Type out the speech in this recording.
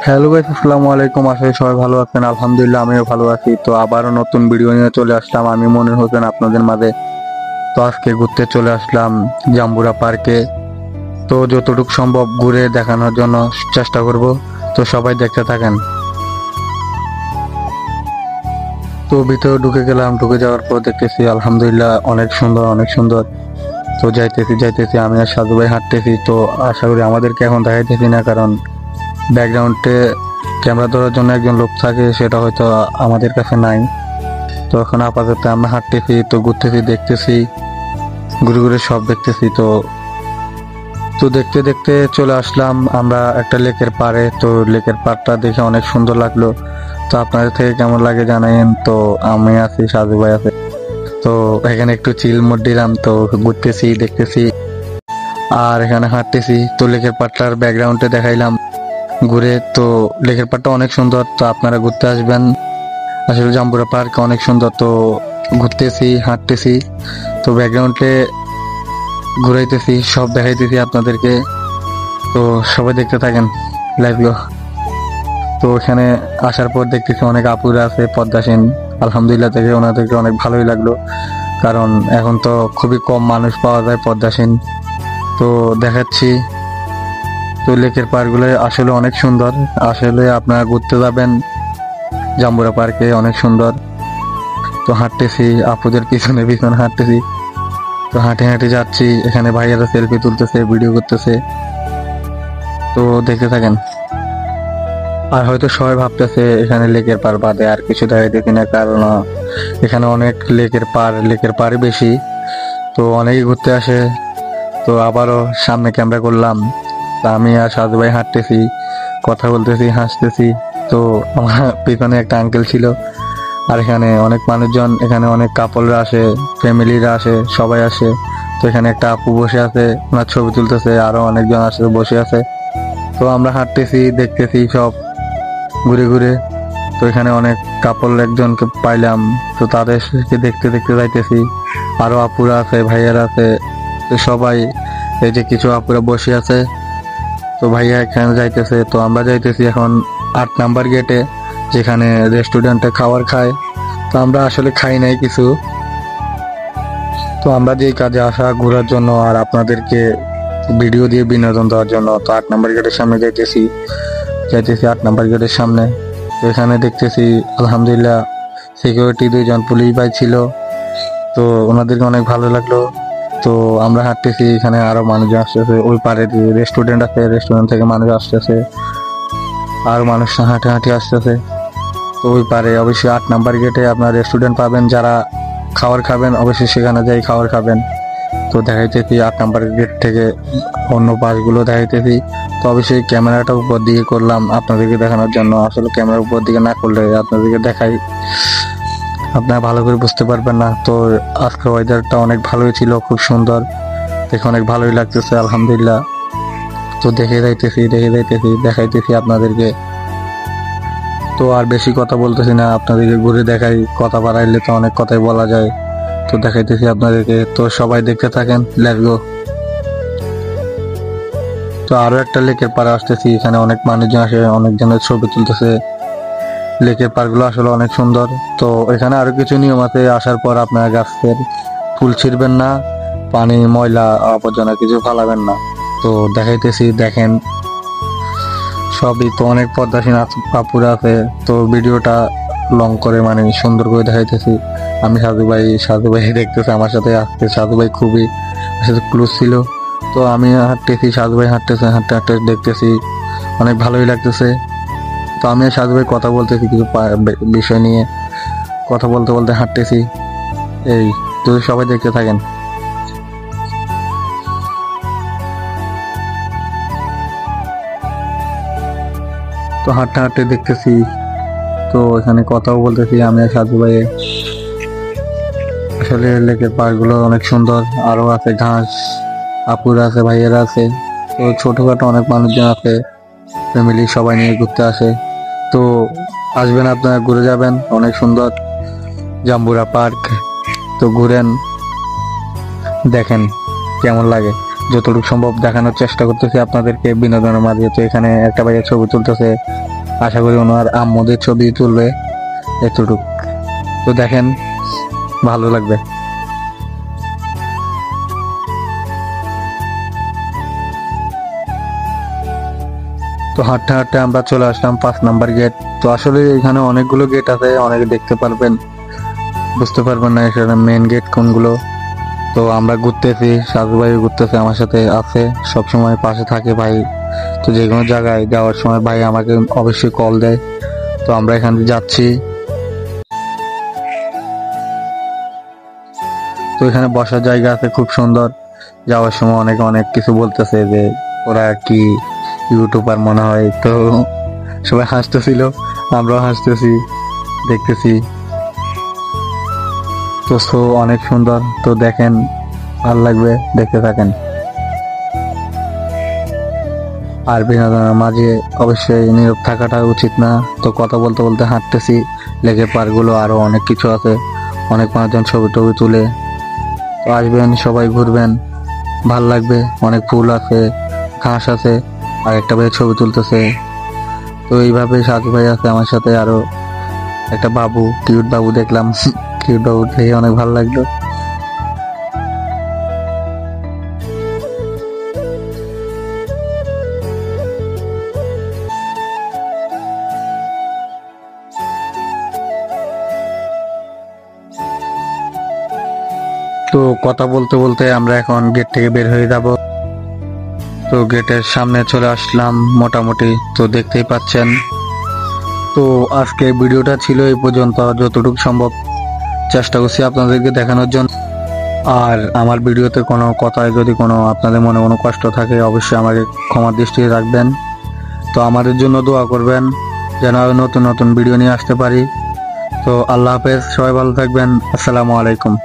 Hello guys, আসসালামু আলাইকুম। আশা করি সবাই ভালো আছেন। আলহামদুলিল্লাহ আমিও ভালো আছি। তো আবারও নতুন ভিডিও নিয়ে চলে আসলাম আমি মনির হোসেন আপনাদের মাঝে। তো আজকে ঘুরতে চলে আসলাম জাম্বুরা পার্কে। তো যতটুকু সম্ভব ঘুরে দেখানোর জন্য চেষ্টা করব। তো সবাই দেখতে থাকেন। তো ভিতরে ঢুকে গেলাম, ঢুকে যাওয়ার পর দেখতেছি আলহামদুলিল্লাহ অনেক সুন্দর, অনেক সুন্দর। তো যাইতেছি আমি আর সাধু ভাই হাঁটতেছি। তো আশা করি আমাদেরকে এখন দেখাইতেছি না, কারণ ব্যাকগ্রাউন্ডে ক্যামেরা ধরার জন্য একজন লোক থাকে, সেটা হয়তো আমাদের কাছে নাই। তো এখন আপাতত আমরা হাঁটতেছি, তো ঘুরতেছি, দেখতেছি, ঘুরে ঘুরে সব দেখতেছি। তো তো দেখতে দেখতে চলে আসলাম আমরা একটা লেকের পাড়ে। তো লেকের পাড়টা দেখে অনেক সুন্দর লাগলো। তো আপনাদের থেকে কেমন লাগে জানাইন। তো আমি আছি, সাজু ভাই আছে। তো এখানে একটু চিল মোড দিলাম। তো ঘুরতেছি, দেখতেছি আর এখানে হাঁটতেছি। তো লেকের পাড়টার ব্যাকগ্রাউন্ডে দেখাইলাম ঘুরে। তো লেকের পাড়টা অনেক সুন্দর। তো আপনারা ঘুরতে আসবেন। আসলে জাম্বুরা পার্ক অনেক সুন্দর। তো ঘুরতেছি, হাঁটতেছি, তো ব্যাকগ্রাউন্ডে ঘুরাইতেছি, সব দেখাইতেছি আপনাদেরকে। তো সবাই দেখতে থাকেন, লাইভ গো। তো এখানে আসার পর দেখতেছি অনেক আপুরা আছে পদ্মাসীন। আলহামদুলিল্লাহ থেকে ওনাদেরকে অনেক ভালোই লাগলো, কারণ এখন তো খুবই কম মানুষ পাওয়া যায় পদ্মাসীন। তো দেখাচ্ছি। তো লেকের পাড়গুলো আসলে অনেক সুন্দর। আসলে আপনারা ঘুরতে যাবেন জাম্বুরা পার্কে, অনেক সুন্দর। তো হাঁটতেছি, আপুদের পিছনে পিছনে হাঁটতেছি। তো হাঁটে হাঁটে যাচ্ছি, এখানে ভাইয়ারা সেলফি তুলতেছে, ভিডিও করতেছে। তো দেখতে থাকেন। আর হয়তো সবাই ভাবতেছে এখানে লেকের পাড় বাদে আর কিছু দেখাইতেছি না, কারণ এখানে অনেক লেকের পাড়ই বেশি। তো অনেকেই ঘুরতে আসে। তো আবারও সামনে ক্যামেরা করলাম। তা আমি আর সাধু ভাই হাঁটতেছি, কথা বলতেছি, হাসতেছি। তো আমার পিছনে একটা আঙ্কেল ছিল। আর এখানে অনেক মানুষজন, এখানে অনেক কাপলরা আসে, ফ্যামিলিরা আসে, সবাই আসে। তো এখানে একটা আপু বসে আছে, ওনার ছবি তুলতেছে, আরো অনেকজন আসে বসে আছে। তো আমরা হাঁটতেছি, দেখতেছি সব ঘুরে ঘুরে। তো এখানে অনেক কাপল একজনকে পাইলাম। তো তাদেরকে দেখতে দেখতে যাইতেছি। আরো আপুরা আছে, ভাইয়ারা আছে। তো সবাই, এই যে কিছু আপুরা বসে আছে। তো ভাইয়া এখানে যাইতেছে। তো আমরা যাইতেছি এখন 8 নাম্বার গেটে, যেখানে রেস্টুরেন্টে খাবার খায়। তো আমরা আসলে খাই নাই কিছু। তো আমরা যেই কাজে আসা ঘোরার জন্য আর আপনাদেরকে ভিডিও দিয়ে বিনোদন দেওয়ার জন্য, তো 8 নাম্বার গেটের সামনে যাইতেছি 8 নাম্বার গেটের সামনে। তো এখানে দেখতেছি আলহামদুলিল্লাহ সিকিউরিটি 2জন পুলিশ ভাই ছিল। তো ওনাদেরকে অনেক ভালো লাগলো। তো আমরা হাঁটতেছি, এখানে আরো মানুষজন আসতেছে। ওই পারে রেস্টুরেন্ট আছে, রেস্টুরেন্ট থেকে মানুষ আসতেছে, আর মানুষ হাঁটে হাঁটে আসতেছে। তো ওই পারে অবশ্যই 8 নাম্বার গেটে আপনার রেস্টুরেন্ট পাবেন। যারা খাবার খাবেন অবশ্যই সেখানে যাই খাবার খাবেন। তো দেখাইতেছি 8 নাম্বার গেট থেকে অন্য পাশগুলো দেখাইতেছি। তো অবশ্যই ক্যামেরাটা উপর দিকে করলাম আপনাদেরকে দেখানোর জন্য। আসলে ক্যামেরার উপর দিকে না করলে আপনাদেরকে দেখাই, আপনারা ভালো করে বুঝতে পারবেন না। তো আজকের ওয়েদারটা অনেক ভালোই ছিল, খুব সুন্দর, দেখে অনেক ভালোই লাগতেছে আলহামদুলিল্লাহ। তো দেখাইতেছি আপনাদেরকে। তো আর বেশি কথা বলতেছি না, আপনাদেরকে ঘুরে দেখাই। কথা বাড়াইলে তো অনেক কথাই বলা যায়। তো দেখাইতেছি আপনাদেরকে। তো সবাই দেখতে থাকেন, লেটস গো। তো আরো একটা লেকের পাড়ে আসতেছি, এখানে অনেক মানুষজন আসে, অনেকজনের ছবি তুলতেছে। লেকের পাড়গুলো আসলে অনেক সুন্দর। তো এখানে আরো কিছু নিয়ম আছে। আসার পর আপনারা গাছের ফুল ছিঁড়বেন না, পানি, ময়লা, আবর্জনা কিছু ফালাবেন না। তো দেখাইতেছি, দেখেন সবই। তো অনেক পদ্মাসীন আপুরা আছে। তো ভিডিওটা লং করে মানে সুন্দর করে দেখাইতেছি। আমি সাধু ভাই দেখতেছে আমার সাথে আসতে। সাধু ভাই খুবই আমার সাথে ক্লোজ ছিল। তো আমি হাঁটতেছি, সাধু ভাই হাঁটতেছে, হাঁটতে হাঁটতে দেখতেছি অনেক ভালোই লাগতেছে। তো আমি আর সাধু ভাই কথা বলতেছি কিছু বিষয় নিয়ে, কথা বলতে বলতে হাঁটতেছি। এই, তো সবাই দেখতে থাকেন। তো হাঁটতে হাঁটতে দেখতেছি। তো এখানে কথাও বলতেছি আমি আর সাধু ভাই। আসলে লেকের পাড়গুলো অনেক সুন্দর। আরো আছে ঘাস, আপুরা আছে, ভাইয়েরা আছে। তো ছোটখাটো অনেক মানুষজন আছে, ফ্যামিলি সবাই নিয়ে ঘুরতে আসে। তো আসবেন, আপনারা ঘুরে যাবেন, অনেক সুন্দর জাম্বুরা পার্ক। তো ঘুরেন, দেখেন কেমন লাগে। যতটুকু সম্ভব দেখানোর চেষ্টা করতেছি আপনাদেরকে বিনোদনের মাঝে। তো এখানে একটা ভাইয়া ছবি তুলতেছে, আশা করি ওনার আম্মুদের ছবি তুলবে এতটুক। তো দেখেন, ভালো লাগবে। তো হাঁটতে হাঁটতে আমরা চলে আসলাম 5 নম্বর গেট। তো আসলে এখানে অনেকগুলো গেট আছে, অনেকে দেখতে পারবেন, বুঝতে পারবেন না এখানে মেন গেট কোনগুলো। তো আমরা ঘুরতেছি, সাজু ভাই ঘুরতেছে, আমার সাথে আছে, সব সময় পাশে থাকে ভাই। তো যে কোনো জায়গায় যাওয়ার সময় ভাই আমাকে অবশ্যই কল দেয়। তো আমরা এখান দিয়ে যাচ্ছি। তো এখানে বসার জায়গা আছে খুব সুন্দর। যাওয়ার সময় অনেক অনেক কিছু বলতেছে যে ওরা কি ইউটিউবার মনে হয়। তো সবাই হাসতেছিল, আমরাও হাসতেছি, দেখতেছি। তো অনেক সুন্দর। তো দেখেন, ভালো লাগবে, দেখতে থাকেন। আর বিনোদনের মাঝে অবশ্যই নীরব থাকাটা উচিত না। তো কথা বলতে বলতে হাঁটতেছি। লেকের পাড়গুলো আরো অনেক কিছু আছে, অনেক মানুষজন ছবি টবি তুলে। তো আসবেন, সবাই ঘুরবেন, ভাল লাগবে। অনেক ফুল আছে, ঘাস আছে, আর একটা ভাই ছবি তুলতেছে। তো এইভাবে সাজু ভাই আছে আমার সাথে, আরো একটা বাবু, কিউট বাবু দেখলাম। কিউট বাবু দেখে অনেক ভালো লাগলো। তো কথা বলতে বলতে আমরা এখন গেট থেকে বের হয়ে যাব। তো গেটের সামনে চলে আসলাম মোটামুটি। তো দেখতেই পাচ্ছেন। তো আজকে ভিডিওটা ছিল এই পর্যন্ত, যতটুকু সম্ভব চেষ্টা করছি আপনাদেরকে দেখানোর জন্য। আর আমার ভিডিওতে কোনো কথায় যদি কোনো আপনাদের মনে কোনো কষ্ট থাকে, অবশ্যই আমাকে ক্ষমার দৃষ্টিতে রাখবেন। তো আমাদের জন্য দোয়া করবেন যেন আরো নতুন নতুন ভিডিও নিয়ে আসতে পারি। তো আল্লাহ হাফেজ, সবাই ভালো থাকবেন। আসসালামু আলাইকুম।